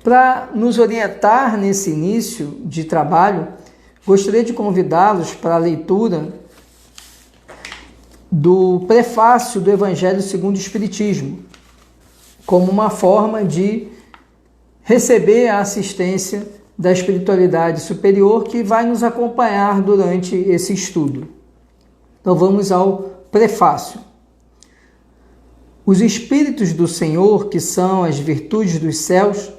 Para nos orientar nesse início de trabalho, gostaria de convidá-los para a leitura do prefácio do Evangelho segundo o Espiritismo, como uma forma de receber a assistência da espiritualidade superior que vai nos acompanhar durante esse estudo. Então vamos ao prefácio. Os Espíritos do Senhor, que são as virtudes dos céus,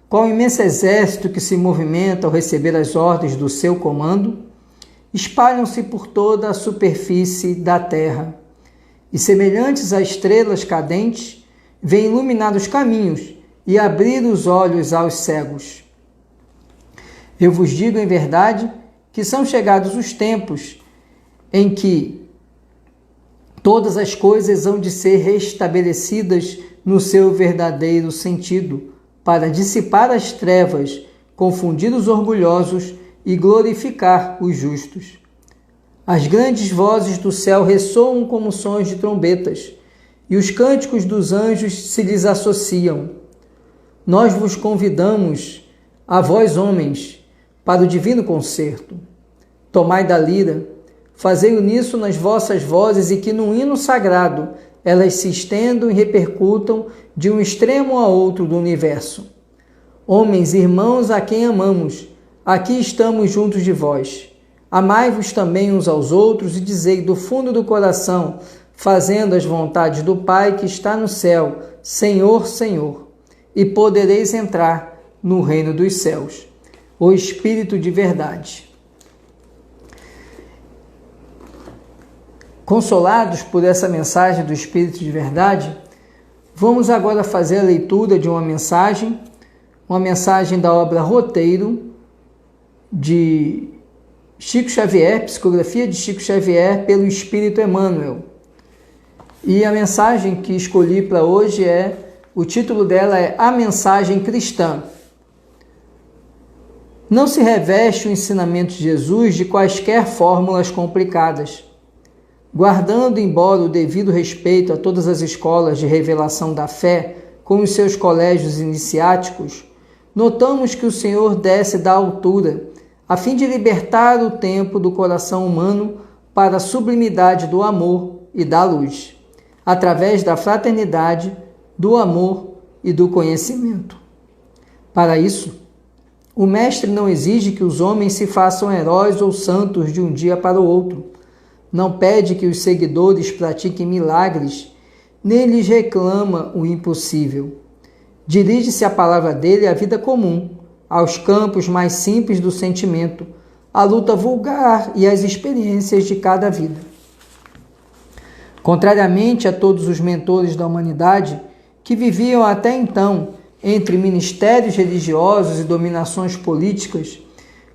qual imenso exército que se movimenta ao receber as ordens do seu comando, espalham-se por toda a superfície da terra, e semelhantes a estrelas cadentes, vêm iluminar os caminhos e abrir os olhos aos cegos. Eu vos digo em verdade que são chegados os tempos em que todas as coisas hão de ser restabelecidas no seu verdadeiro sentido, para dissipar as trevas, confundir os orgulhosos e glorificar os justos. As grandes vozes do céu ressoam como sons de trombetas, e os cânticos dos anjos se lhes associam. Nós vos convidamos, a vós homens, para o divino concerto. Tomai da lira, fazei uníssono nas vossas vozes e que num hino sagrado elas se estendam e repercutam de um extremo a outro do universo. Homens, irmãos a quem amamos, aqui estamos juntos de vós. Amai-vos também uns aos outros e dizei do fundo do coração, fazendo as vontades do Pai que está no céu, Senhor, Senhor, e podereis entrar no reino dos céus. O Espírito de verdade. Consolados por essa mensagem do Espírito de verdade, vamos agora fazer a leitura de uma mensagem da obra Roteiro de Chico Xavier, Psicografia de Chico Xavier pelo Espírito Emmanuel. E a mensagem que escolhi para hoje o título dela é A Mensagem Cristã. Não se reveste o ensinamento de Jesus de quaisquer fórmulas complicadas. Guardando, embora o devido respeito a todas as escolas de revelação da fé, com os seus colégios iniciáticos, notamos que o Senhor desce da altura, a fim de libertar o tempo do coração humano para a sublimidade do amor e da luz, através da fraternidade, do amor e do conhecimento. Para isso, o Mestre não exige que os homens se façam heróis ou santos de um dia para o outro, não pede que os seguidores pratiquem milagres, nem lhes reclama o impossível. Dirige-se a palavra dele à vida comum, aos campos mais simples do sentimento, à luta vulgar e às experiências de cada vida. Contrariamente a todos os mentores da humanidade, que viviam até então entre ministérios religiosos e dominações políticas,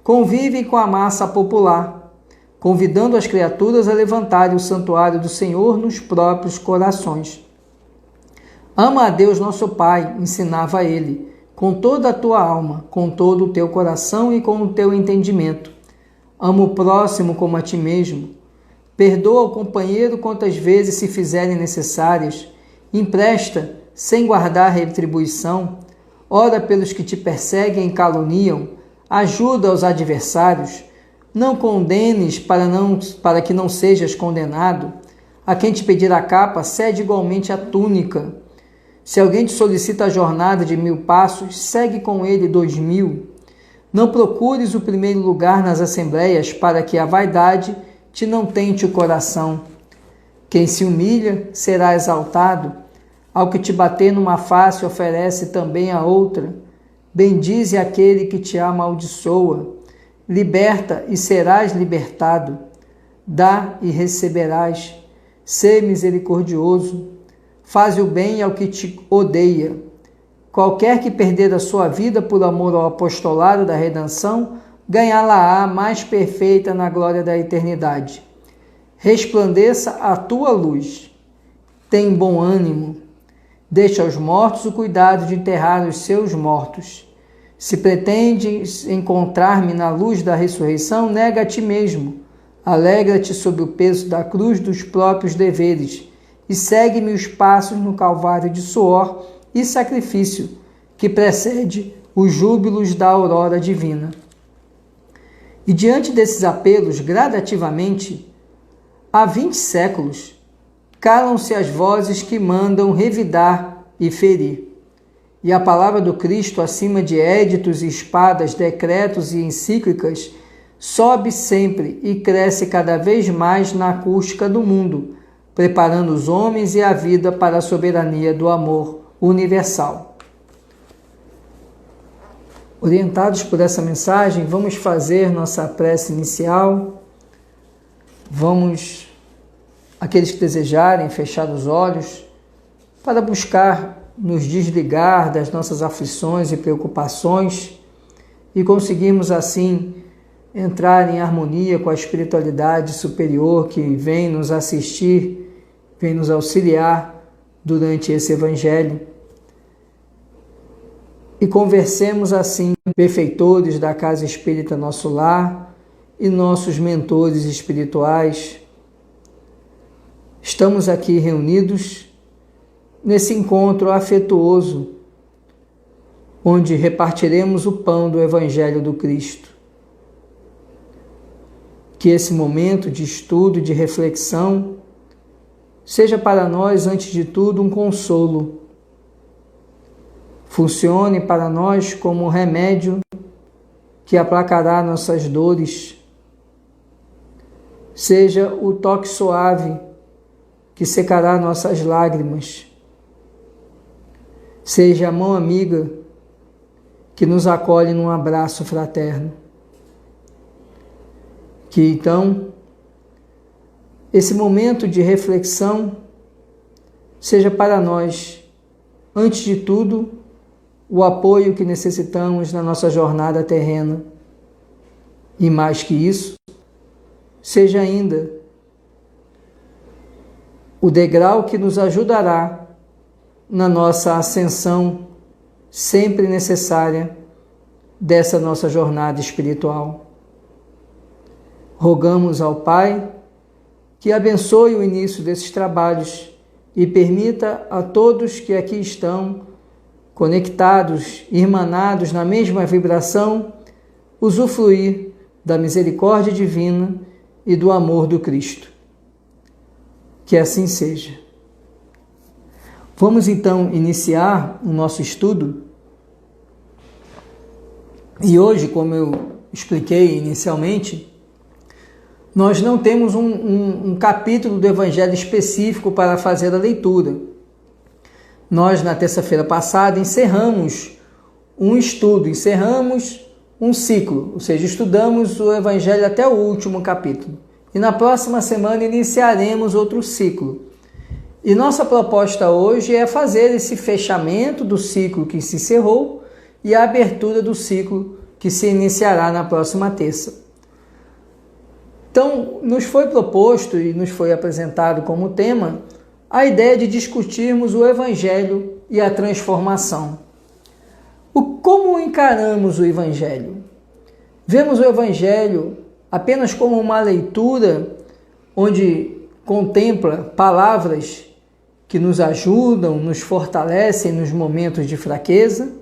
convivem com a massa popular, convidando as criaturas a levantarem o santuário do Senhor nos próprios corações. Ama a Deus nosso Pai, ensinava ele, com toda a tua alma, com todo o teu coração e com o teu entendimento. Ama o próximo como a ti mesmo. Perdoa o companheiro quantas vezes se fizerem necessárias. Empresta, sem guardar retribuição. Ora pelos que te perseguem e caluniam. Ajuda aos adversários. Não condenes para que não sejas condenado. A quem te pedir a capa, cede igualmente a túnica. Se alguém te solicita a jornada de 1000 passos, segue com ele 2000. Não procures o primeiro lugar nas assembleias, para que a vaidade te não tente o coração. Quem se humilha será exaltado. Ao que te bater numa face, oferece também a outra. Bendize aquele que te amaldiçoa. Liberta e serás libertado. Dá e receberás. Sê misericordioso. Faz o bem ao que te odeia. Qualquer que perder a sua vida por amor ao apostolado da redenção, ganhá-la-á mais perfeita na glória da eternidade. Resplandeça a tua luz. Tem bom ânimo. Deixa aos mortos o cuidado de enterrar os seus mortos. Se pretendes encontrar-me na luz da ressurreição, nega a ti mesmo. Alegra-te sob o peso da cruz dos próprios deveres e segue-me os passos no calvário de suor e sacrifício que precede os júbilos da aurora divina. E diante desses apelos, gradativamente, há 20 séculos, calam-se as vozes que mandam revidar e ferir. E a palavra do Cristo, acima de éditos e espadas, decretos e encíclicas, sobe sempre e cresce cada vez mais na acústica do mundo, preparando os homens e a vida para a soberania do amor universal. Orientados por essa mensagem, vamos fazer nossa prece inicial. Vamos, aqueles que desejarem, fechar os olhos para buscar nos desligar das nossas aflições e preocupações e conseguirmos assim entrar em harmonia com a espiritualidade superior que vem nos assistir, vem nos auxiliar durante esse Evangelho. E conversemos assim, benfeitores da Casa Espírita Nosso Lar e nossos mentores espirituais. Estamos aqui reunidos nesse encontro afetuoso, onde repartiremos o pão do Evangelho do Cristo. Que esse momento de estudo e de reflexão seja para nós, antes de tudo, um consolo. Funcione para nós como um remédio que aplacará nossas dores. Seja o toque suave que secará nossas lágrimas. Seja a mão amiga que nos acolhe num abraço fraterno. Que então, esse momento de reflexão seja para nós, antes de tudo, o apoio que necessitamos na nossa jornada terrena. E mais que isso, seja ainda o degrau que nos ajudará na nossa ascensão sempre necessária dessa nossa jornada espiritual. Rogamos ao Pai que abençoe o início desses trabalhos e permita a todos que aqui estão conectados, irmanados na mesma vibração, usufruir da misericórdia divina e do amor do Cristo. Que assim seja. Vamos então iniciar o nosso estudo. E hoje, como eu expliquei inicialmente, nós não temos um capítulo do Evangelho específico para fazer a leitura. Nós, na terça-feira passada, encerramos um estudo, encerramos um ciclo, ou seja, estudamos o Evangelho até o último capítulo. E na próxima semana iniciaremos outro ciclo. E nossa proposta hoje é fazer esse fechamento do ciclo que se encerrou e a abertura do ciclo que se iniciará na próxima terça. Então, nos foi proposto e nos foi apresentado como tema a ideia de discutirmos o Evangelho e a transformação. Como encaramos o Evangelho? Vemos o Evangelho apenas como uma leitura onde contempla palavras que nos ajudam, nos fortalecem nos momentos de fraqueza?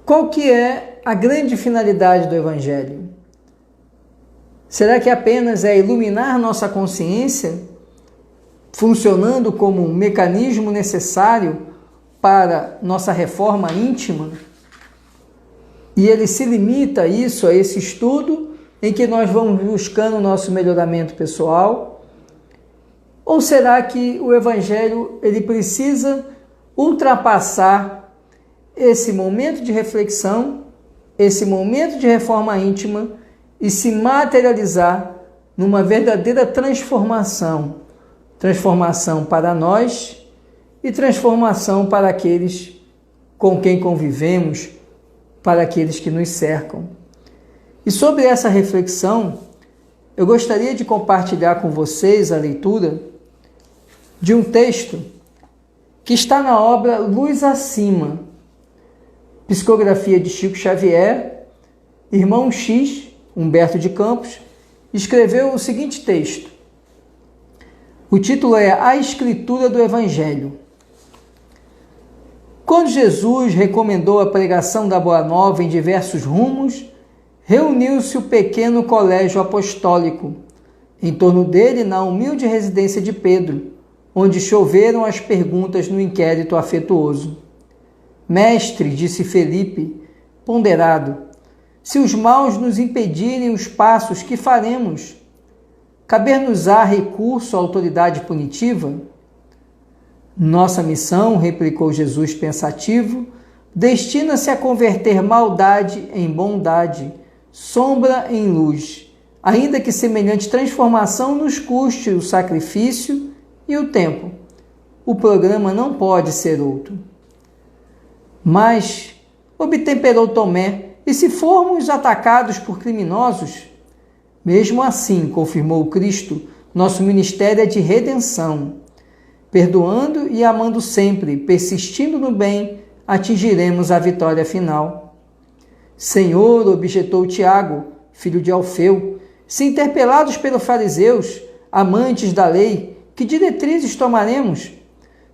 Qual que é a grande finalidade do Evangelho? Será que apenas é iluminar nossa consciência, funcionando como um mecanismo necessário para nossa reforma íntima? E ele se limita a isso, a esse estudo em que nós vamos buscando o nosso melhoramento pessoal? Ou será que o Evangelho ele precisa ultrapassar esse momento de reflexão, esse momento de reforma íntima e se materializar numa verdadeira transformação? Transformação para nós e transformação para aqueles com quem convivemos, para aqueles que nos cercam. E sobre essa reflexão, eu gostaria de compartilhar com vocês a leitura de um texto que está na obra Luz Acima, psicografia de Chico Xavier. Irmão X, Humberto de Campos, escreveu o seguinte texto. O título é A Escritura do Evangelho. Quando Jesus recomendou a pregação da Boa Nova em diversos rumos, reuniu-se o pequeno colégio apostólico, em torno dele na humilde residência de Pedro, onde choveram as perguntas no inquérito afetuoso. Mestre, disse Felipe, ponderado, se os maus nos impedirem os passos, que faremos? Caber-nos-á recurso à autoridade punitiva? Nossa missão, replicou Jesus pensativo, destina-se a converter maldade em bondade, sombra em luz, ainda que semelhante transformação nos custe o sacrifício e o tempo. O programa não pode ser outro. Mas, obtemperou Tomé, e se formos atacados por criminosos? Mesmo assim, confirmou Cristo, nosso ministério é de redenção. Perdoando e amando sempre, persistindo no bem, atingiremos a vitória final. Senhor, objetou Tiago, filho de Alfeu, se interpelados pelos fariseus, amantes da lei, que diretrizes tomaremos?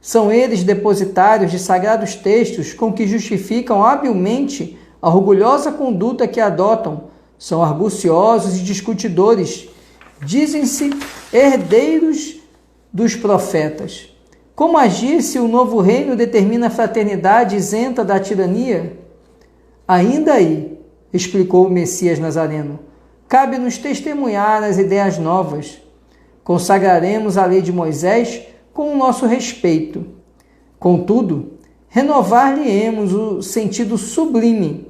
São eles depositários de sagrados textos com que justificam habilmente a orgulhosa conduta que adotam. São arguciosos e discutidores. Dizem-se herdeiros dos profetas. Como agir se o novo reino determina a fraternidade isenta da tirania? Ainda aí, explicou o Messias Nazareno, cabe-nos testemunhar as ideias novas. Consagraremos a lei de Moisés com o nosso respeito. Contudo, renovar-lhe-emos o sentido sublime,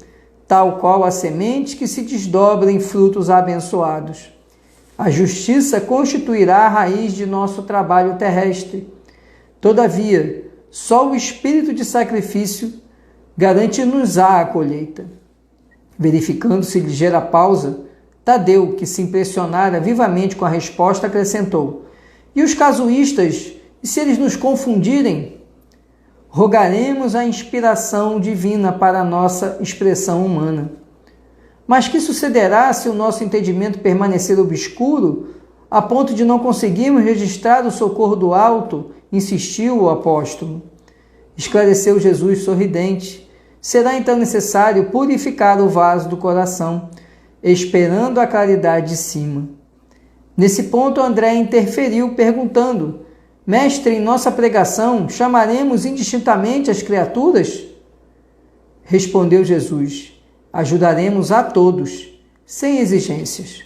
tal qual a semente que se desdobra em frutos abençoados. A justiça constituirá a raiz de nosso trabalho terrestre. Todavia, só o espírito de sacrifício garante-nos-á a colheita. Verificando-se ligeira pausa, Tadeu, que se impressionara vivamente com a resposta, acrescentou: e os casuístas, e se eles nos confundirem? Rogaremos a inspiração divina para a nossa expressão humana. Mas que sucederá se o nosso entendimento permanecer obscuro, a ponto de não conseguirmos registrar o socorro do alto? Insistiu o apóstolo. Esclareceu Jesus sorridente. Será então necessário purificar o vaso do coração, esperando a claridade de cima. Nesse ponto André interferiu, perguntando: Mestre, em nossa pregação, chamaremos indistintamente as criaturas? Respondeu Jesus: ajudaremos a todos, sem exigências.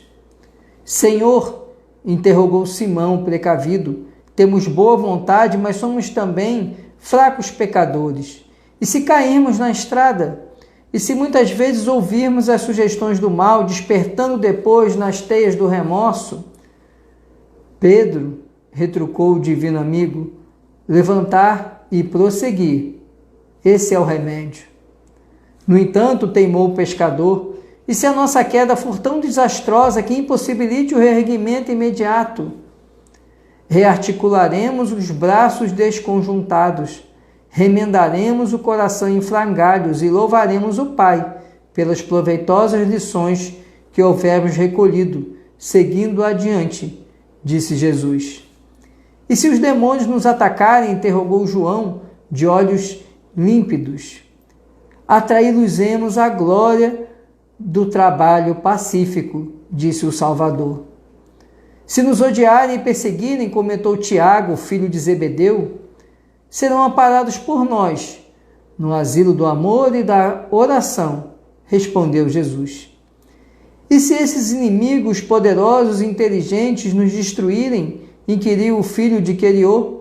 Senhor, interrogou Simão, precavido, temos boa vontade, mas somos também fracos pecadores. E se cairmos na estrada? E se muitas vezes ouvirmos as sugestões do mal, despertando depois nas teias do remorso? Pedro, retrucou o divino amigo, levantar e prosseguir. Esse é o remédio. No entanto, teimou o pescador, e se a nossa queda for tão desastrosa que impossibilite o reerguimento imediato? Rearticularemos os braços desconjuntados, remendaremos o coração em frangalhos e louvaremos o Pai pelas proveitosas lições que houvermos recolhido, seguindo adiante, disse Jesus. E se os demônios nos atacarem? Interrogou João, de olhos límpidos. Atraí-los-emos à glória do trabalho pacífico, disse o Salvador. Se nos odiarem e perseguirem, comentou Tiago, filho de Zebedeu, serão amparados por nós, no asilo do amor e da oração, respondeu Jesus. E se esses inimigos poderosos e inteligentes nos destruírem? Inquiriu o filho de Queriô.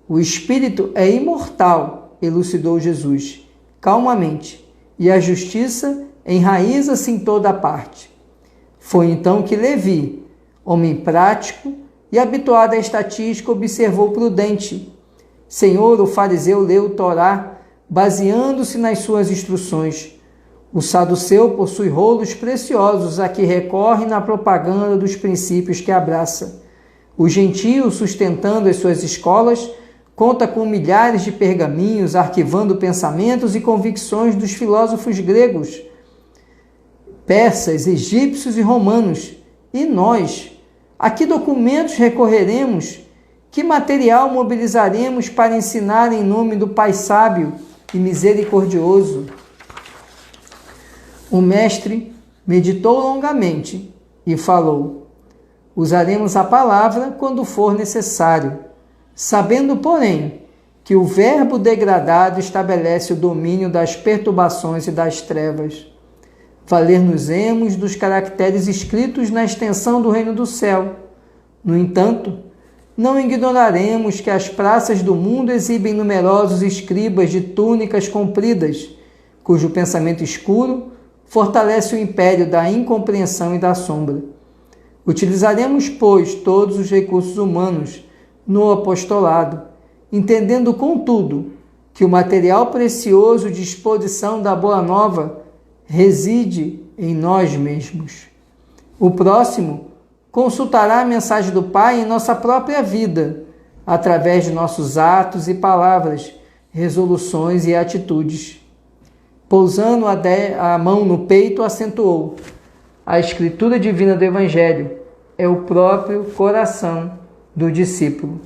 O espírito é imortal, elucidou Jesus, calmamente, e a justiça enraiza-se em toda parte. Foi então que Levi, homem prático e habituado à estatística, observou prudente: Senhor, o fariseu leu o Torá, baseando-se nas suas instruções. O saduceu possui rolos preciosos a que recorre na propaganda dos princípios que abraça. O gentio, sustentando as suas escolas, conta com milhares de pergaminhos, arquivando pensamentos e convicções dos filósofos gregos, persas, egípcios e romanos. E nós? A que documentos recorreremos? Que material mobilizaremos para ensinar em nome do Pai Sábio, e misericordioso. O mestre meditou longamente e falou: usaremos a palavra quando for necessário, sabendo, porém, que o verbo degradado estabelece o domínio das perturbações e das trevas. Valer-nos-emos dos caracteres escritos na extensão do reino do céu. No entanto, não ignoraremos que as praças do mundo exibem numerosos escribas de túnicas compridas, cujo pensamento escuro fortalece o império da incompreensão e da sombra. Utilizaremos, pois, todos os recursos humanos no apostolado, entendendo, contudo, que o material precioso de exposição da Boa Nova reside em nós mesmos. O próximo consultará a mensagem do Pai em nossa própria vida, através de nossos atos e palavras, resoluções e atitudes. Pousando a mão no peito, acentuou: a escritura divina do Evangelho é o próprio coração do discípulo.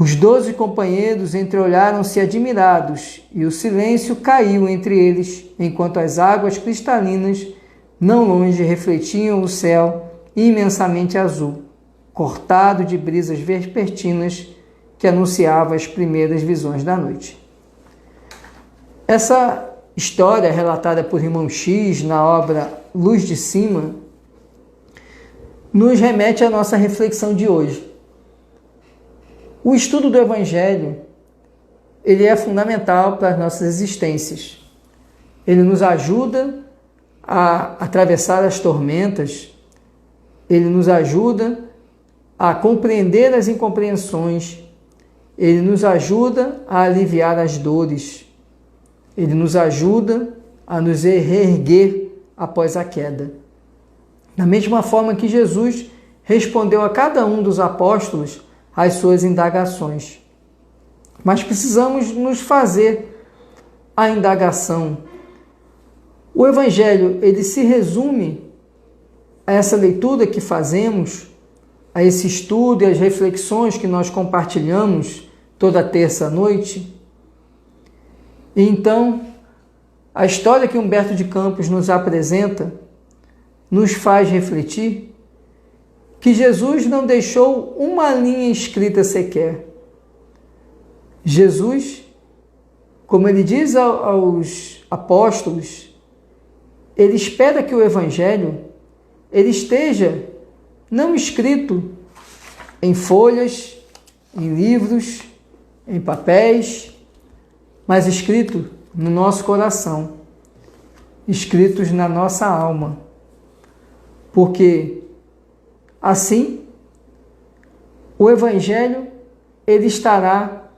Os 12 companheiros entreolharam-se admirados, e o silêncio caiu entre eles, enquanto as águas cristalinas, não longe, refletiam o céu imensamente azul, cortado de brisas vespertinas que anunciava as primeiras visões da noite. Essa história, relatada por Irmão X na obra Luz de Cima, nos remete à nossa reflexão de hoje. O estudo do Evangelho, ele é fundamental para as nossas existências. Ele nos ajuda a atravessar as tormentas, ele nos ajuda a compreender as incompreensões, ele nos ajuda a aliviar as dores, ele nos ajuda a nos reerguer após a queda. Da mesma forma que Jesus respondeu a cada um dos apóstolos as suas indagações. Mas precisamos nos fazer a indagação. O Evangelho, ele se resume a essa leitura que fazemos, a esse estudo e as reflexões que nós compartilhamos toda terça-noite. E então, a história que Humberto de Campos nos apresenta nos faz refletir que Jesus não deixou uma linha escrita sequer. Jesus, como ele diz aos apóstolos, ele espera que o Evangelho ele esteja não escrito em folhas, em livros, em papéis, mas escrito no nosso coração, escritos na nossa alma. Porque assim, o Evangelho ele estará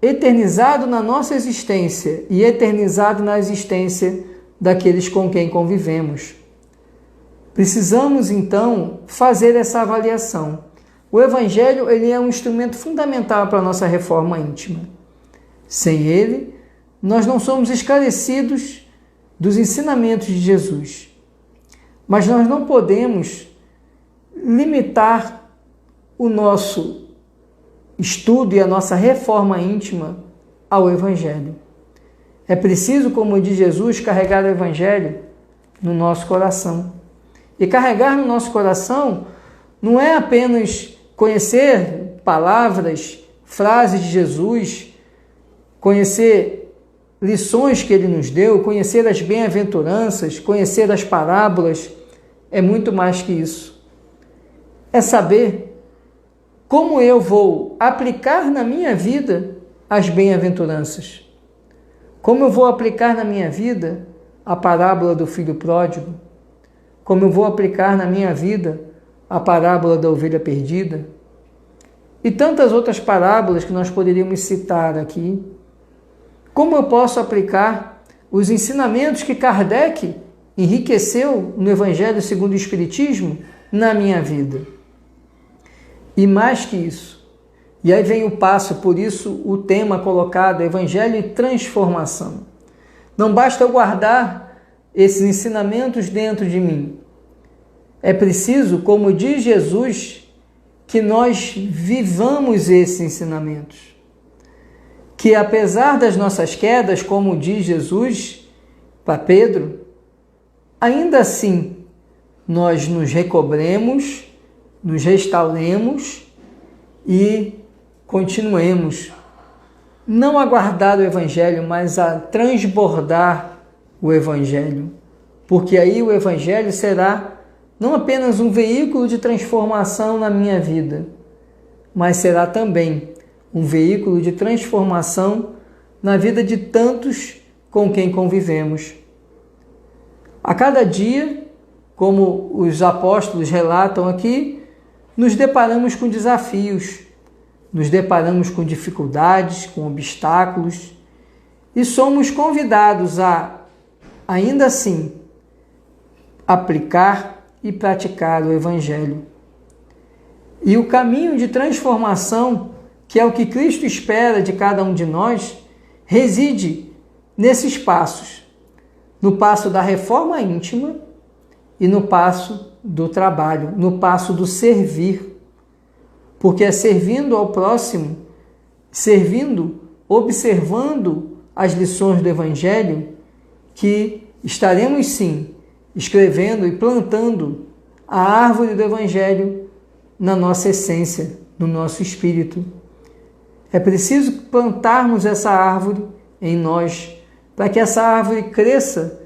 eternizado na nossa existência e eternizado na existência daqueles com quem convivemos. Precisamos, então, fazer essa avaliação. O Evangelho ele é um instrumento fundamental para a nossa reforma íntima. Sem ele, nós não somos esclarecidos dos ensinamentos de Jesus. Mas nós não podemos limitar o nosso estudo e a nossa reforma íntima ao Evangelho. É preciso, como diz Jesus, carregar o Evangelho no nosso coração. E carregar no nosso coração não é apenas conhecer palavras, frases de Jesus, conhecer lições que ele nos deu, conhecer as bem-aventuranças, conhecer as parábolas, é muito mais que isso. É saber como eu vou aplicar na minha vida as bem-aventuranças. Como eu vou aplicar na minha vida a parábola do filho pródigo. Como eu vou aplicar na minha vida a parábola da ovelha perdida. E tantas outras parábolas que nós poderíamos citar aqui. Como eu posso aplicar os ensinamentos que Kardec enriqueceu no Evangelho segundo o Espiritismo na minha vida? E mais que isso, e aí vem o passo, por isso o tema colocado, Evangelho e transformação. Não basta eu guardar esses ensinamentos dentro de mim. É preciso, como diz Jesus, que nós vivamos esses ensinamentos. que apesar das nossas quedas, como diz Jesus para Pedro, ainda assim nós nos recobremos, nos restauremos e continuemos não a guardar o Evangelho, mas a transbordar o Evangelho. Porque aí o Evangelho será não apenas um veículo de transformação na minha vida, mas será também um veículo de transformação na vida de tantos com quem convivemos. A cada dia, como os apóstolos relatam aqui, nos deparamos com desafios, nos deparamos com dificuldades, com obstáculos, e somos convidados a, ainda assim, aplicar e praticar o Evangelho. E o caminho de transformação, que é o que Cristo espera de cada um de nós, reside nesses passos. No passo da reforma íntima e no passo do trabalho, no passo do servir. Porque é servindo ao próximo, observando as lições do Evangelho, que estaremos sim escrevendo e plantando a árvore do Evangelho na nossa essência, no nosso espírito. É preciso plantarmos essa árvore em nós, para que essa árvore cresça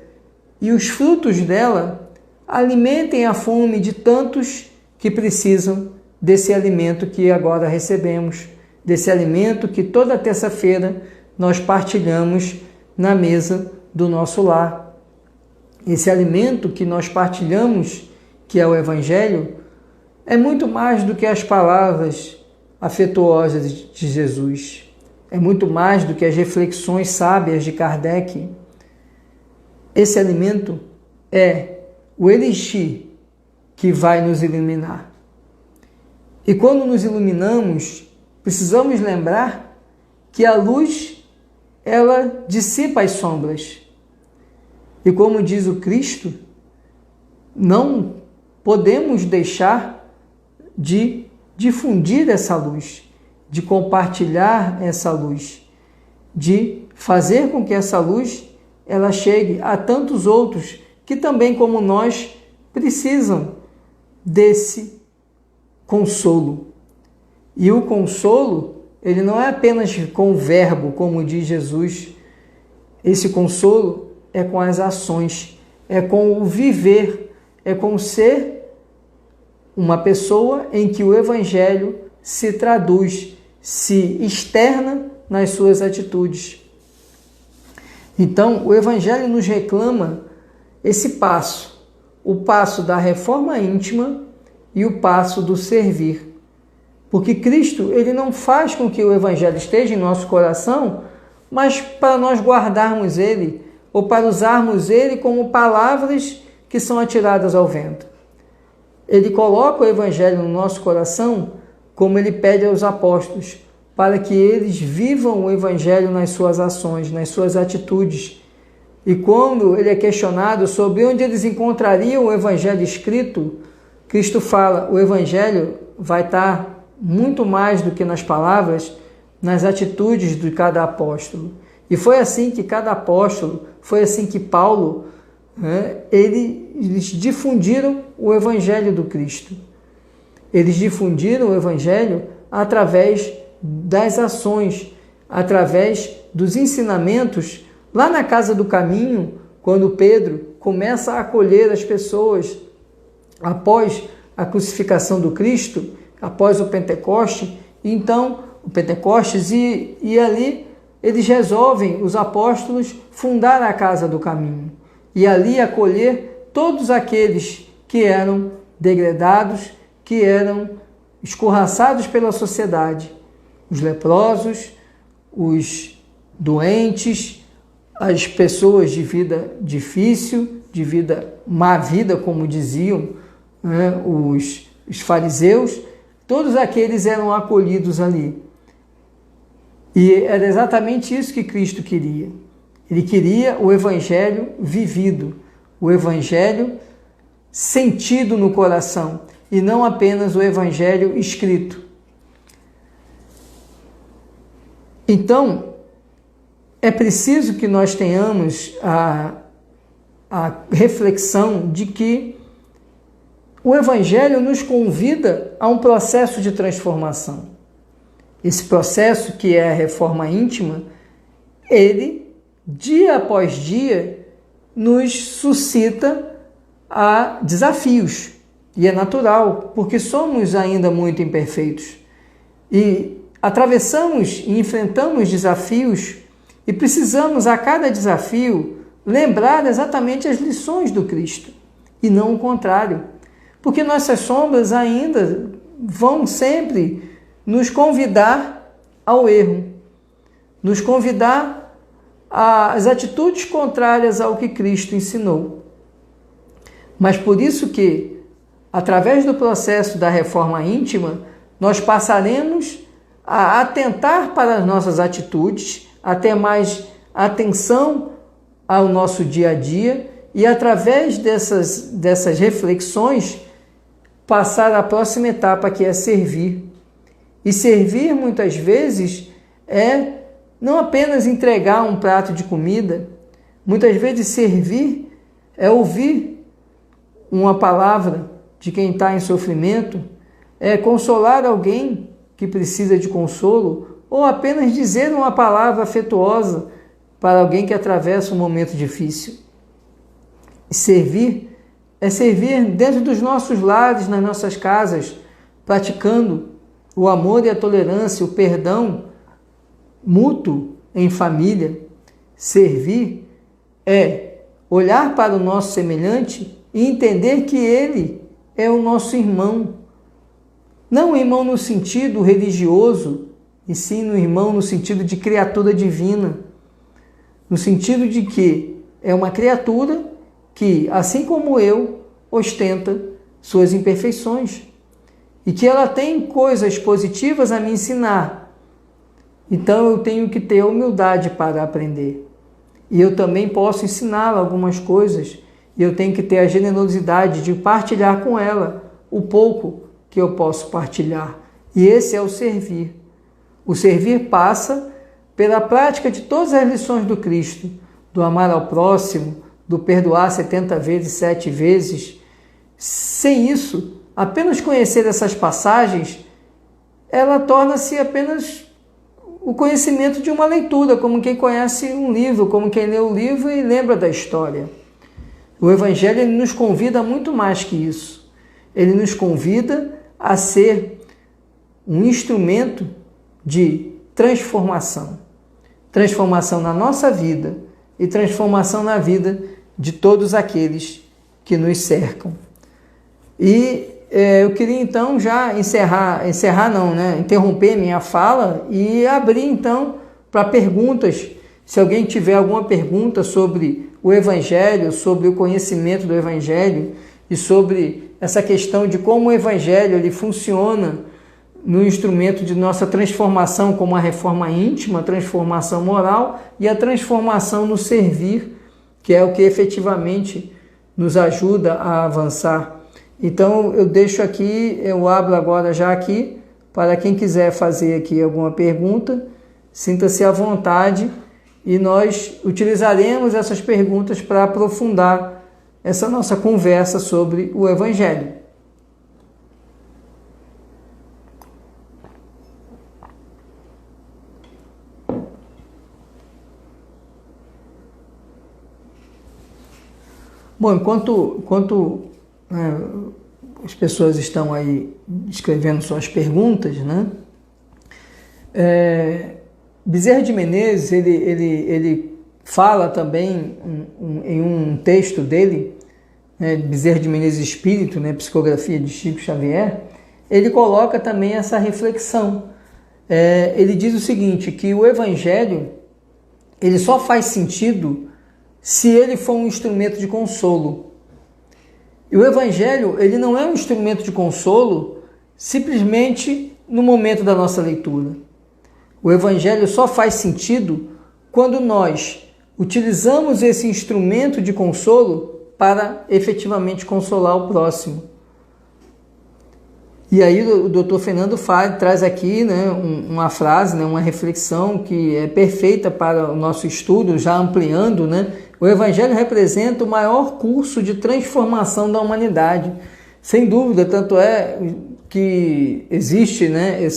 e os frutos dela alimentem a fome de tantos que precisam desse alimento que agora recebemos, desse alimento que toda terça-feira nós partilhamos na mesa do nosso lar. Esse alimento que nós partilhamos, que é o Evangelho, é muito mais do que as palavras afetuosas de Jesus. É muito mais do que as reflexões sábias de Kardec. Esse alimento é o elixir que vai nos iluminar. E quando nos iluminamos, precisamos lembrar que a luz, ela dissipa as sombras. E como diz o Cristo, não podemos deixar de difundir essa luz, de compartilhar essa luz, de fazer com que essa luz ela chegue a tantos outros que também, como nós, precisam desse consolo. E o consolo, ele não é apenas com o verbo, como diz Jesus. Esse consolo é com as ações, é com o viver, é com ser uma pessoa em que o Evangelho se traduz, se externa nas suas atitudes. Então, o Evangelho nos reclama esse passo, o passo da reforma íntima e o passo do servir. Porque Cristo, ele não faz com que o Evangelho esteja em nosso coração, mas para nós guardarmos ele, ou para usarmos ele como palavras que são atiradas ao vento. Ele coloca o Evangelho no nosso coração, como ele pede aos apóstolos, para que eles vivam o Evangelho nas suas ações, nas suas atitudes. E quando ele é questionado sobre onde eles encontrariam o Evangelho escrito, Cristo fala, o Evangelho vai estar muito mais do que nas palavras, nas atitudes de cada apóstolo. E foi assim que cada apóstolo, foi assim que Paulo, eles difundiram o Evangelho do Cristo. Eles difundiram o Evangelho através das ações, através dos ensinamentos. Lá na casa do caminho, quando Pedro começa a acolher as pessoas após a crucificação do Cristo, após o Pentecoste, então o Pentecostes, e ali eles resolvem, os apóstolos, fundar a casa do caminho e ali acolher todos aqueles que eram degradados, que eram escorraçados pela sociedade, os leprosos, os doentes, as pessoas de vida difícil, de vida má vida, como diziam os fariseus, todos aqueles eram acolhidos ali. E era exatamente isso que Cristo queria. Ele queria o Evangelho vivido, o Evangelho sentido no coração, e não apenas o Evangelho escrito. Então, é preciso que nós tenhamos a reflexão de que o Evangelho nos convida a um processo de transformação. Esse processo, que é a reforma íntima, ele, dia após dia, nos suscita a desafios. E é natural, porque somos ainda muito imperfeitos. E atravessamos e enfrentamos desafios e precisamos, a cada desafio, lembrar exatamente as lições do Cristo e não o contrário. Porque nossas sombras ainda vão sempre nos convidar ao erro, nos convidar às atitudes contrárias ao que Cristo ensinou. Mas por isso que, através do processo da reforma íntima, nós passaremos a atentar para as nossas atitudes, a ter mais atenção ao nosso dia a dia e, através dessas reflexões, passar à próxima etapa, que é servir. E servir, muitas vezes, é não apenas entregar um prato de comida. Muitas vezes servir é ouvir uma palavra de quem está em sofrimento, é consolar alguém que precisa de consolo, ou apenas dizer uma palavra afetuosa para alguém que atravessa um momento difícil. E servir é servir dentro dos nossos lares, nas nossas casas, praticando o amor e a tolerância, o perdão mútuo em família. Servir é olhar para o nosso semelhante e entender que ele é o nosso irmão. Não irmão no sentido religioso, e sim no irmão no sentido de criatura divina. No sentido de que é uma criatura que, assim como eu, ostenta suas imperfeições. E que ela tem coisas positivas a me ensinar. Então eu tenho que ter humildade para aprender. E eu também posso ensiná-la algumas coisas. E eu tenho que ter a generosidade de partilhar com ela o pouco que eu posso partilhar. E esse é o servir. O servir passa pela prática de todas as lições do Cristo, do amar ao próximo, do perdoar 70 vezes, 7 vezes. Sem isso, apenas conhecer essas passagens, ela torna-se apenas o conhecimento de uma leitura, como quem conhece um livro, como quem lê o livro e lembra da história. O Evangelho, ele nos convida a muito mais que isso. Ele nos convida a ser um instrumento de transformação. Transformação na nossa vida e transformação na vida de todos aqueles que nos cercam. E eu queria então já interromper minha fala e abrir então para perguntas. Se alguém tiver alguma pergunta sobre o Evangelho, sobre o conhecimento do Evangelho e sobre essa questão de como o Evangelho ele funciona no instrumento de nossa transformação, como a reforma íntima, a transformação moral e a transformação no servir, que é o que efetivamente nos ajuda a avançar. Então eu deixo aqui, eu abro agora já aqui, para quem quiser fazer aqui alguma pergunta, sinta-se à vontade e nós utilizaremos essas perguntas para aprofundar essa nossa conversa sobre o Evangelho. Bom, enquanto as pessoas estão aí escrevendo suas perguntas, né? Bezerra de Menezes, ele fala também em um texto dele, Bezerra de Menezes Espírito, Psicografia de Chico Xavier, ele coloca também essa reflexão. Ele diz o seguinte, que o Evangelho ele só faz sentido se ele for um instrumento de consolo. E o Evangelho ele não é um instrumento de consolo simplesmente no momento da nossa leitura. O Evangelho só faz sentido quando nós utilizamos esse instrumento de consolo para efetivamente consolar o próximo. E aí o Dr. Fernando traz aqui, né, uma frase, né, uma reflexão que é perfeita para o nosso estudo, já ampliando, né? O Evangelho representa o maior curso de transformação da humanidade. Sem dúvida, tanto é que existe, né,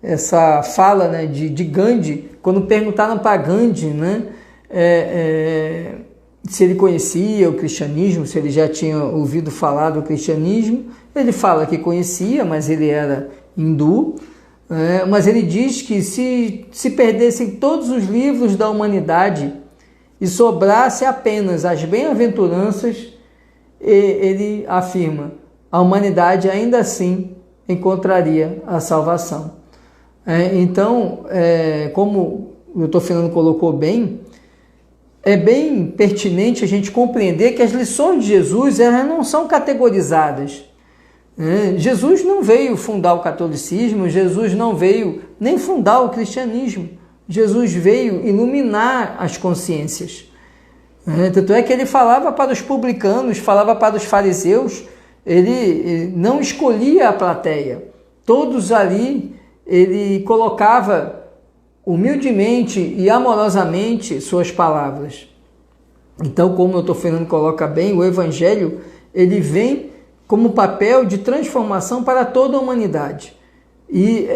essa fala, né, de Gandhi, quando perguntaram para Gandhi, né, se ele conhecia o cristianismo, se ele já tinha ouvido falar do cristianismo. Ele fala que conhecia, mas ele era hindu, mas ele diz que se perdessem todos os livros da humanidade e sobrasse apenas as bem-aventuranças, ele afirma, a humanidade ainda assim encontraria a salvação. Então, como o Dr. Fernando colocou bem, é bem pertinente a gente compreender que as lições de Jesus elas não são categorizadas. Jesus não veio fundar o catolicismo, Jesus não veio nem fundar o cristianismo. Jesus veio iluminar as consciências. Tanto é que ele falava para os publicanos, falava para os fariseus, ele não escolhia a plateia. Todos ali ele colocava humildemente e amorosamente suas palavras. Então, como o Dr. Fernando coloca bem, o Evangelho ele vem como papel de transformação para toda a humanidade. E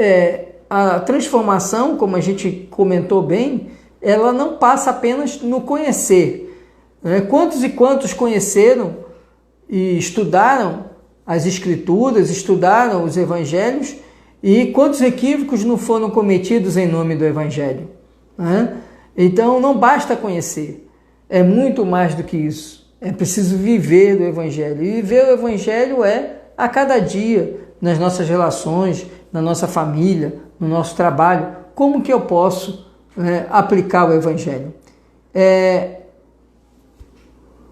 a transformação, como a gente comentou bem, ela não passa apenas no conhecer. Quantos e quantos conheceram e estudaram as Escrituras, estudaram os Evangelhos, e quantos equívocos não foram cometidos em nome do Evangelho? Então, não basta conhecer, é muito mais do que isso. É preciso viver do Evangelho. E viver o Evangelho a cada dia, nas nossas relações, na nossa família, no nosso trabalho. Como que eu posso aplicar o Evangelho?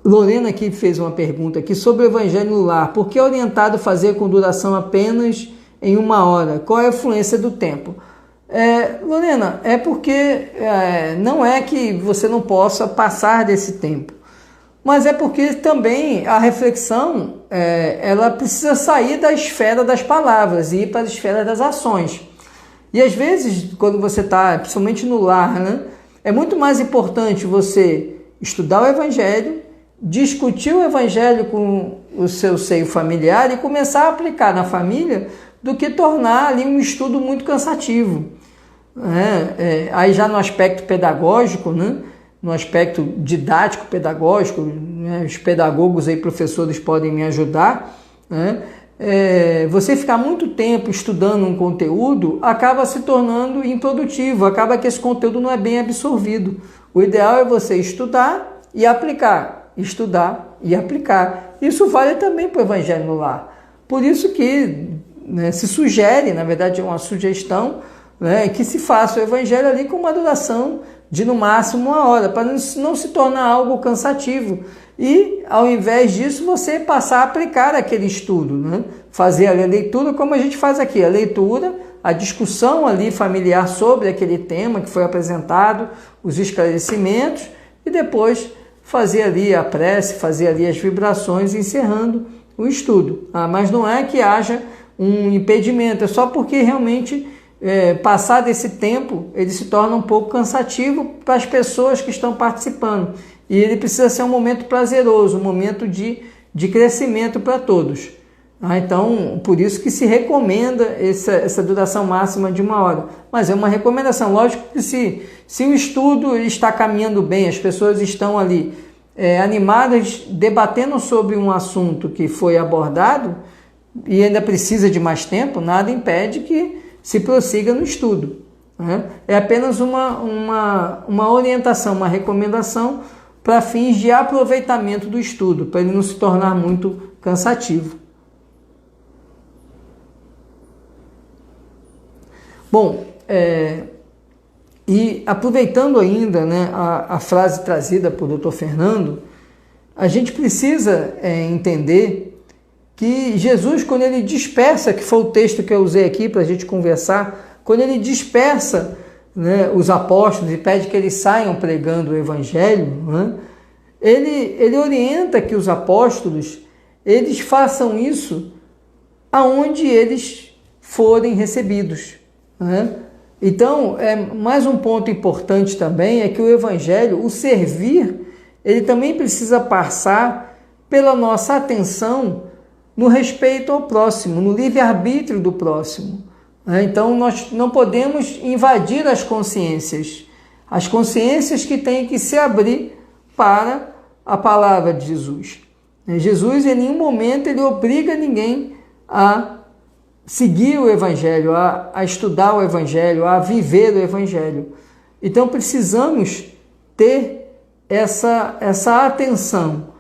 Lorena aqui fez uma pergunta aqui sobre o Evangelho no lar. Por que é orientado fazer com duração apenas em 1 hora? Qual é a influência do tempo? Lorena, é porque não é que você não possa passar desse tempo, mas é porque também a reflexão ela precisa sair da esfera das palavras e ir para a esfera das ações. E às vezes, quando você está, principalmente no lar, né, é muito mais importante você estudar o Evangelho, discutir o Evangelho com o seu seio familiar e começar a aplicar na família, do que tornar ali um estudo muito cansativo. Aí já no aspecto pedagógico, né, no aspecto didático-pedagógico, né, os pedagogos aí, professores, podem me ajudar, né, você ficar muito tempo estudando um conteúdo acaba se tornando improdutivo, acaba que esse conteúdo não é bem absorvido. O ideal é você estudar e aplicar, estudar e aplicar. Isso vale também para o Evangelho no lar. Por isso que se sugere, na verdade é uma sugestão, que se faça o Evangelho ali com uma duração de no máximo 1 hora, para não se tornar algo cansativo. E, ao invés disso, você passar a aplicar aquele estudo, né? Fazer ali a leitura, como a gente faz aqui, a leitura, a discussão ali familiar sobre aquele tema que foi apresentado, os esclarecimentos, e depois fazer ali a prece, fazer ali as vibrações, encerrando o estudo. Mas não é que haja um impedimento, é só porque realmente passar desse tempo ele se torna um pouco cansativo para as pessoas que estão participando, e ele precisa ser um momento prazeroso, um momento de crescimento para todos. Então, por isso que se recomenda essa duração máxima de 1 hora, mas é uma recomendação. Lógico que se o estudo está caminhando bem, as pessoas estão ali animadas, debatendo sobre um assunto que foi abordado, e ainda precisa de mais tempo, nada impede que se prossiga no estudo. É apenas uma orientação, uma recomendação para fins de aproveitamento do estudo, para ele não se tornar muito cansativo. Bom, e aproveitando ainda, né, a frase trazida por Dr. Fernando, a gente precisa entender que Jesus, quando ele dispersa, que foi o texto que eu usei aqui para a gente conversar, quando ele dispersa, né, os apóstolos e pede que eles saiam pregando o Evangelho, né, ele orienta que os apóstolos eles façam isso aonde eles forem recebidos, né? Então, mais um ponto importante também é que o Evangelho, o servir, ele também precisa passar pela nossa atenção no respeito ao próximo, no livre-arbítrio do próximo. Então, nós não podemos invadir as consciências que têm que se abrir para a palavra de Jesus. Jesus, em nenhum momento, ele obriga ninguém a seguir o Evangelho, a estudar o Evangelho, a viver o Evangelho. Então, precisamos ter essa atenção.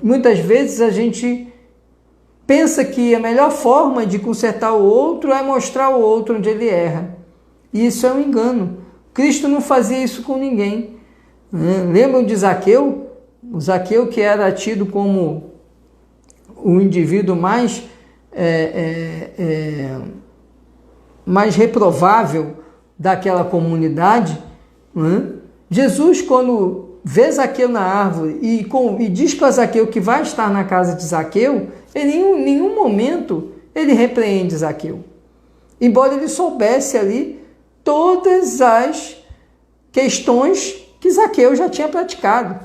Muitas vezes a gente pensa que a melhor forma de consertar o outro é mostrar ao outro onde ele erra. E isso é um engano. Cristo não fazia isso com ninguém. Lembram de Zaqueu? O Zaqueu, que era tido como o indivíduo mais reprovável daquela comunidade, né? Jesus, quando vê Zaqueu na árvore e diz para Zaqueu que vai estar na casa de Zaqueu, em nenhum momento ele repreende Zaqueu, embora ele soubesse ali todas as questões que Zaqueu já tinha praticado.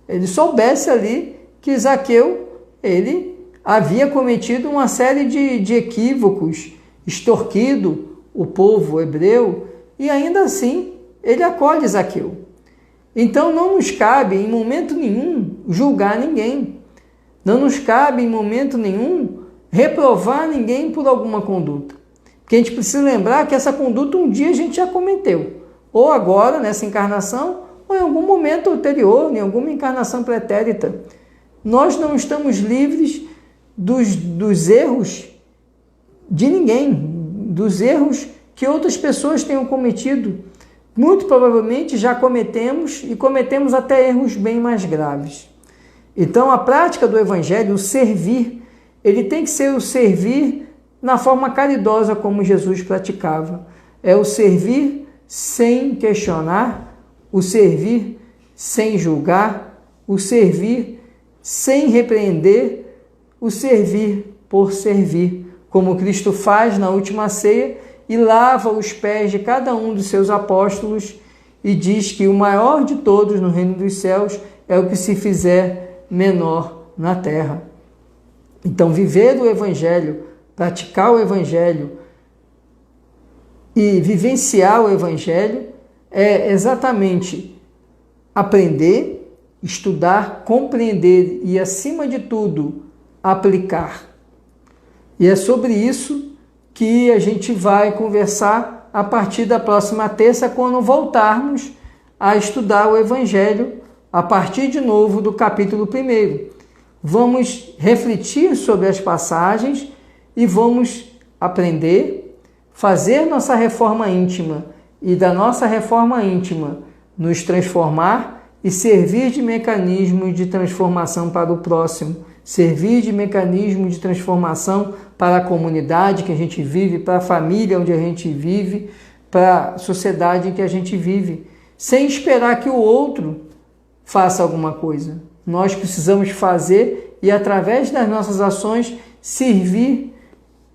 Ele soubesse ali que Zaqueu, ele havia cometido uma série de equívocos, extorquido o povo hebreu, e ainda assim ele acolhe Zaqueu. Então não nos cabe em momento nenhum julgar ninguém, não nos cabe em momento nenhum reprovar ninguém por alguma conduta, porque a gente precisa lembrar que essa conduta um dia a gente já cometeu, ou agora nessa encarnação, ou em algum momento anterior, em alguma encarnação pretérita. Nós não estamos livres dos erros de ninguém, dos erros que outras pessoas tenham cometido. Muito provavelmente já cometemos e cometemos até erros bem mais graves. Então a prática do Evangelho, o servir, ele tem que ser o servir na forma caridosa como Jesus praticava. É o servir sem questionar, o servir sem julgar, o servir sem repreender, o servir por servir, como Cristo faz na última ceia e lava os pés de cada um dos seus apóstolos e diz que o maior de todos no reino dos céus é o que se fizer menor na terra. Então, viver o Evangelho, praticar o Evangelho e vivenciar o Evangelho é exatamente aprender, estudar, compreender e, acima de tudo, aplicar. E é sobre isso que a gente vai conversar a partir da próxima terça, quando voltarmos a estudar o Evangelho a partir de novo do capítulo 1. Vamos refletir sobre as passagens e vamos aprender, fazer nossa reforma íntima e da nossa reforma íntima nos transformar e servir de mecanismo de transformação para o próximo, servir de mecanismo de transformação para a comunidade que a gente vive, para a família onde a gente vive, para a sociedade em que a gente vive, sem esperar que o outro faça alguma coisa. Nós precisamos fazer e, através das nossas ações, servir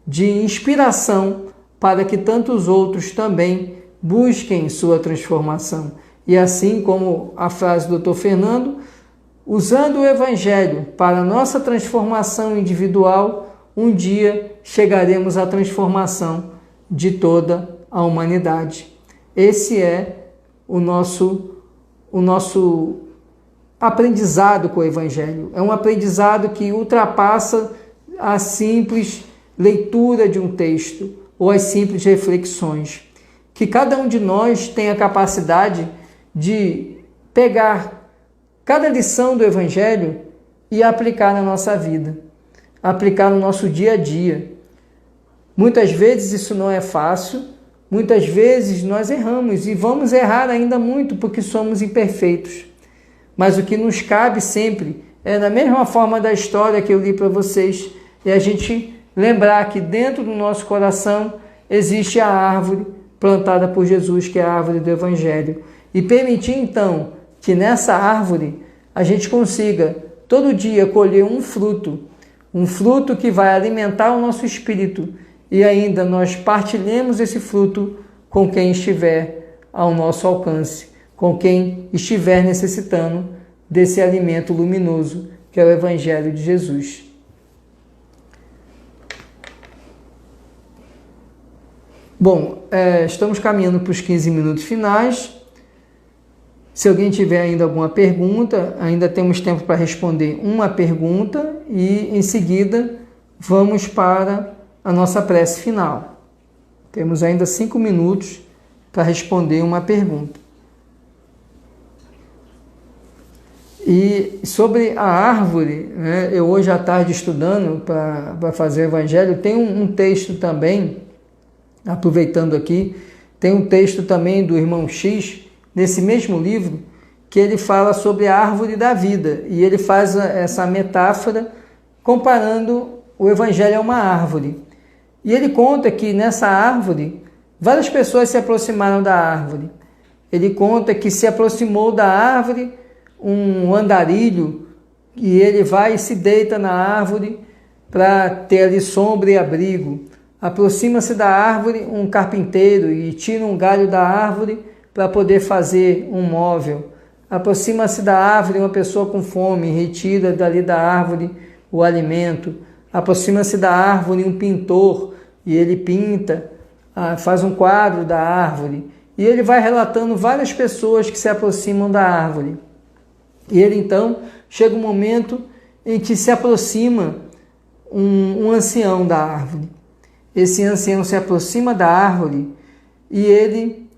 de inspiração para que tantos outros também busquem sua transformação. E assim como a frase do Dr. Fernando, usando o Evangelho para a nossa transformação individual, um dia chegaremos à transformação de toda a humanidade. Esse é o nosso aprendizado com o Evangelho. É um aprendizado que ultrapassa a simples leitura de um texto ou as simples reflexões. Que cada um de nós tenha a capacidade de pegar cada lição do Evangelho e aplicar na nossa vida, aplicar no nosso dia a dia. Muitas vezes isso não é fácil, muitas vezes nós erramos e vamos errar ainda muito porque somos imperfeitos. Mas o que nos cabe sempre é, da mesma forma da história que eu li para vocês, é a gente lembrar que dentro do nosso coração existe a árvore plantada por Jesus, que é a árvore do Evangelho. E permitir então que nessa árvore a gente consiga todo dia colher um fruto, um fruto que vai alimentar o nosso espírito e ainda nós partilhemos esse fruto com quem estiver ao nosso alcance, com quem estiver necessitando desse alimento luminoso que é o Evangelho de Jesus. Bom, estamos caminhando para os 15 minutos finais. Se alguém tiver ainda alguma pergunta, ainda temos tempo para responder uma pergunta e, em seguida, vamos para a nossa prece final. Temos ainda 5 minutos para responder uma pergunta. E sobre a árvore, né, eu hoje à tarde estudando para fazer o Evangelho, tem um texto também, aproveitando aqui, tem um texto também do irmão X, nesse mesmo livro, que ele fala sobre a árvore da vida, e ele faz essa metáfora comparando o Evangelho a uma árvore. E ele conta que nessa árvore, várias pessoas se aproximaram da árvore. Ele conta que se aproximou da árvore um andarilho, e ele vai e se deita na árvore para ter ali sombra e abrigo. Aproxima-se da árvore um carpinteiro e tira um galho da árvore para poder fazer um móvel. Aproxima-se da árvore uma pessoa com fome, retira dali da árvore o alimento. Aproxima-se da árvore um pintor e ele pinta, faz um quadro da árvore. E ele vai relatando várias pessoas que se aproximam da árvore. E ele então chega um momento em que se aproxima um ancião da árvore. Esse ancião se aproxima da árvore e ele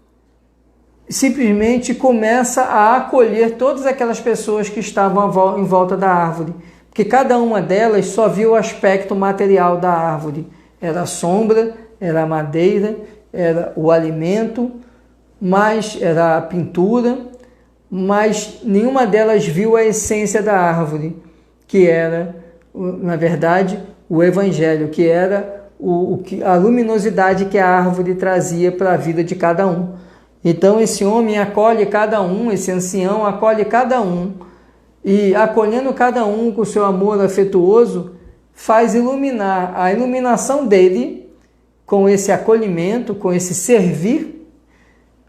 simplesmente começa a acolher todas aquelas pessoas que estavam em volta da árvore, porque cada uma delas só viu o aspecto material da árvore. Era a sombra, era a madeira, era o alimento, mas era a pintura, mas nenhuma delas viu a essência da árvore, que era, na verdade, o Evangelho, que era a luminosidade que a árvore trazia para a vida de cada um. Então esse homem acolhe cada um, esse ancião acolhe cada um, e acolhendo cada um com o seu amor afetuoso, faz iluminar a iluminação dele, com esse acolhimento, com esse servir,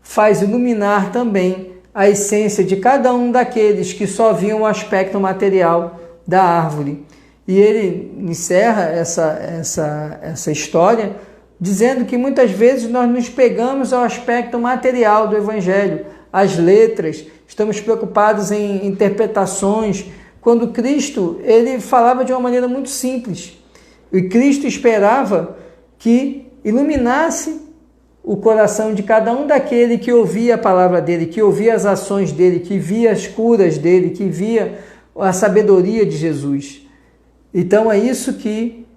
faz iluminar também a essência de cada um daqueles que só viam o aspecto material da árvore. E ele encerra essa história dizendo que muitas vezes nós nos pegamos ao aspecto material do Evangelho, as letras, estamos preocupados em interpretações, quando Cristo ele falava de uma maneira muito simples. E Cristo esperava que iluminasse o coração de cada um daquele que ouvia a palavra dele, que ouvia as ações dele, que via as curas dele, que via a sabedoria de Jesus. Então é isso que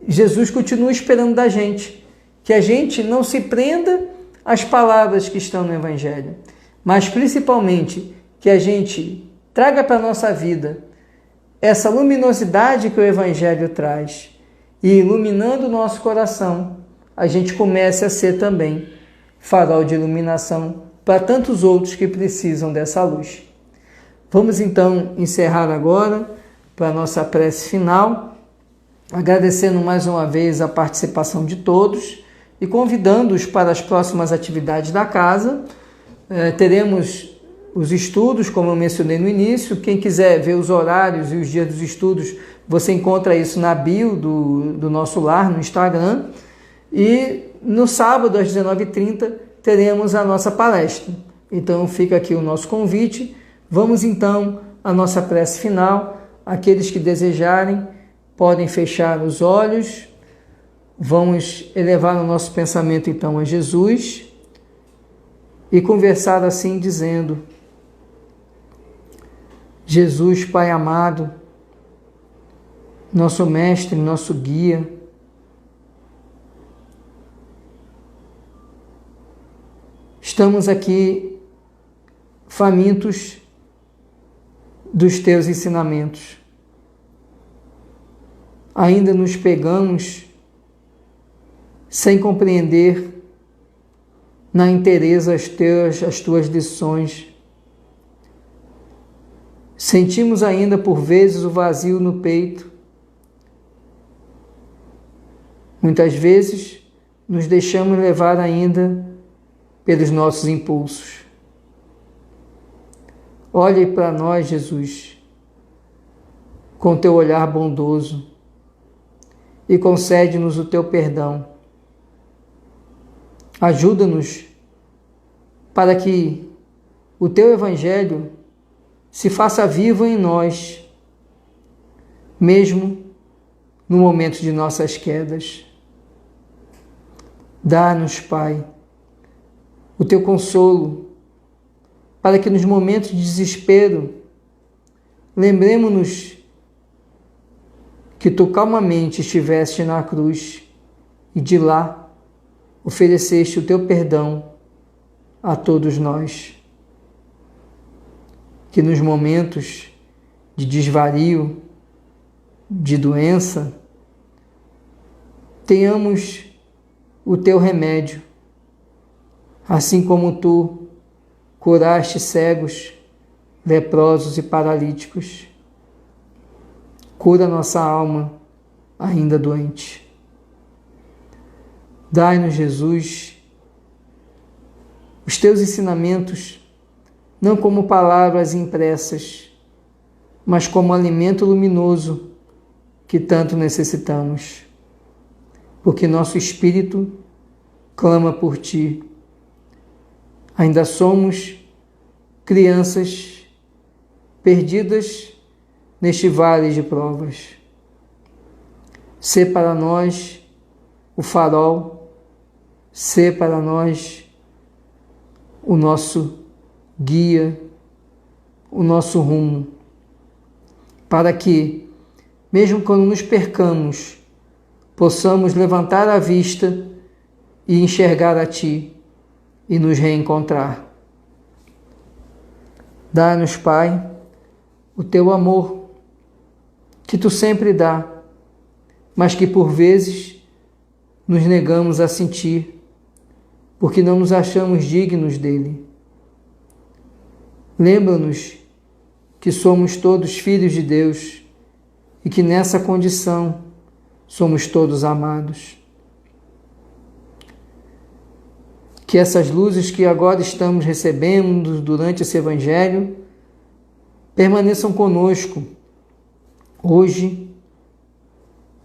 Jesus continua esperando da gente, que a gente não se prenda às palavras que estão no Evangelho, mas principalmente que a gente traga para a nossa vida essa luminosidade que o Evangelho traz, e iluminando o nosso coração, a gente comece a ser também farol de iluminação para tantos outros que precisam dessa luz. Vamos então encerrar agora para a nossa prece final, agradecendo mais uma vez a participação de todos e convidando-os para as próximas atividades da casa. Teremos os estudos, como eu mencionei no início. Quem quiser ver os horários e os dias dos estudos, você encontra isso na bio do nosso lar, no Instagram. E no sábado, às 19h30, teremos a nossa palestra. Então fica aqui o nosso convite. Vamos então à nossa prece final. Aqueles que desejarem podem fechar os olhos. Vamos elevar o nosso pensamento então a Jesus e conversar assim dizendo: Jesus, Pai amado, nosso mestre, nosso guia, estamos aqui famintos dos teus ensinamentos. Ainda nos pegamos sem compreender na inteireza as tuas lições. Sentimos ainda por vezes o vazio no peito Muitas vezes nos deixamos levar ainda pelos nossos impulsos. Olhe para nós, Jesus, com teu olhar bondoso e concede-nos o teu perdão. Ajuda-nos para que o teu Evangelho se faça vivo em nós, mesmo no momento de nossas quedas. Dá-nos, Pai, o teu consolo, para que nos momentos de desespero lembremos-nos que tu calmamente estiveste na cruz e de lá ofereceste o teu perdão a todos nós. Que nos momentos de desvario, de doença, tenhamos o teu remédio, assim como tu curaste cegos, leprosos e paralíticos. Cura nossa alma ainda doente. Dai-nos, Jesus, os teus ensinamentos, não como palavras impressas, mas como alimento luminoso que tanto necessitamos, porque nosso espírito clama por ti. Ainda somos crianças perdidas neste vale de provas. Sê para nós o farol, sê para nós o nosso guia, o nosso rumo, para que, mesmo quando nos percamos, possamos levantar a vista e enxergar a Ti e nos reencontrar. Dá-nos, Pai, o Teu amor, que Tu sempre dá, mas que por vezes nos negamos a sentir, porque não nos achamos dignos dele. Lembra-nos que somos todos filhos de Deus e que nessa condição somos todos amados. Que essas luzes que agora estamos recebendo durante esse Evangelho permaneçam conosco hoje,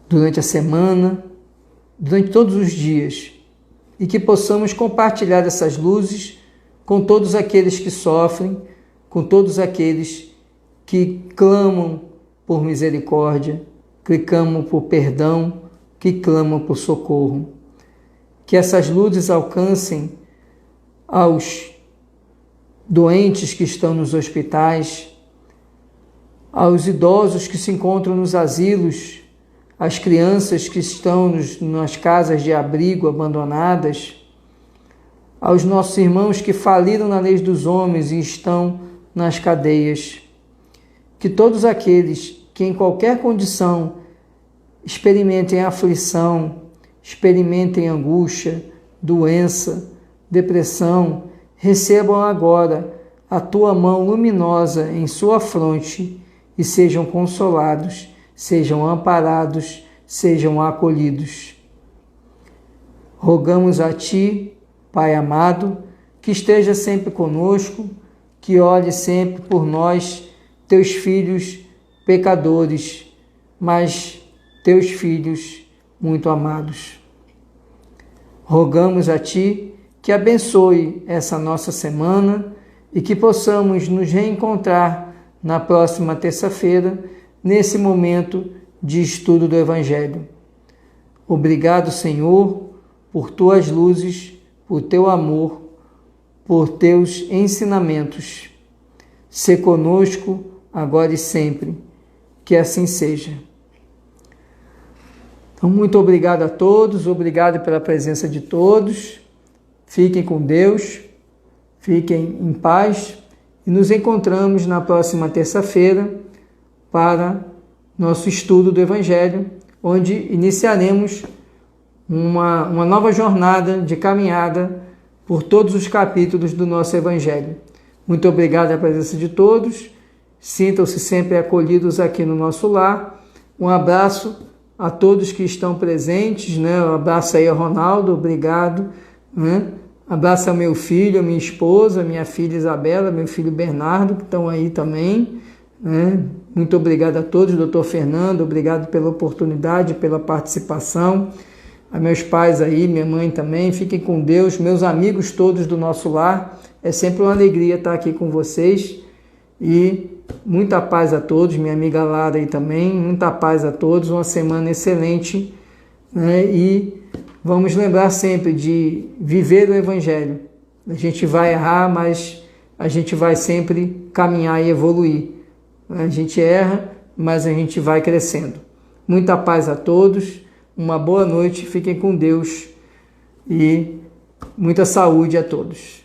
durante a semana, durante todos os dias, e que possamos compartilhar essas luzes com todos aqueles que sofrem, com todos aqueles que clamam por misericórdia, que clamam por perdão, que clamam por socorro. Que essas luzes alcancem aos doentes que estão nos hospitais, aos idosos que se encontram nos asilos, às crianças que estão nas casas de abrigo abandonadas, aos nossos irmãos que faliram na lei dos homens e estão nas cadeias. Que todos aqueles que em qualquer condição experimentem aflição, experimentem angústia, doença, depressão, recebam agora a tua mão luminosa em sua fronte e sejam consolados, sejam amparados, sejam acolhidos. Rogamos a ti, Pai amado, que esteja sempre conosco, que olhe sempre por nós, teus filhos pecadores, mas teus filhos muito amados. Rogamos a ti que abençoe essa nossa semana e que possamos nos reencontrar na próxima terça-feira, nesse momento de estudo do Evangelho. Obrigado, Senhor, por tuas luzes, por teu amor, por teus ensinamentos. Sê conosco agora e sempre, que assim seja. Então, muito obrigado a todos, obrigado pela presença de todos. Fiquem com Deus, fiquem em paz e nos encontramos na próxima terça-feira para nosso estudo do Evangelho, onde iniciaremos uma nova jornada de caminhada por todos os capítulos do nosso Evangelho. Muito obrigado pela presença de todos, sintam-se sempre acolhidos aqui no nosso lar. Um abraço a todos que estão presentes, né? Um abraço aí ao Ronaldo, obrigado, né? Abraço ao meu filho, a minha esposa, minha filha Isabela, meu filho Bernardo, que estão aí também, né? Muito obrigado a todos, doutor Fernando, obrigado pela oportunidade, pela participação. A meus pais aí, minha mãe também, fiquem com Deus, meus amigos todos do nosso lar, é sempre uma alegria estar aqui com vocês e muita paz a todos, minha amiga Lara aí também, muita paz a todos, uma semana excelente, né? E vamos lembrar sempre de viver o Evangelho. A gente vai errar, mas a gente vai sempre caminhar e evoluir. A gente erra, mas a gente vai crescendo. Muita paz a todos, uma boa noite, fiquem com Deus e muita saúde a todos.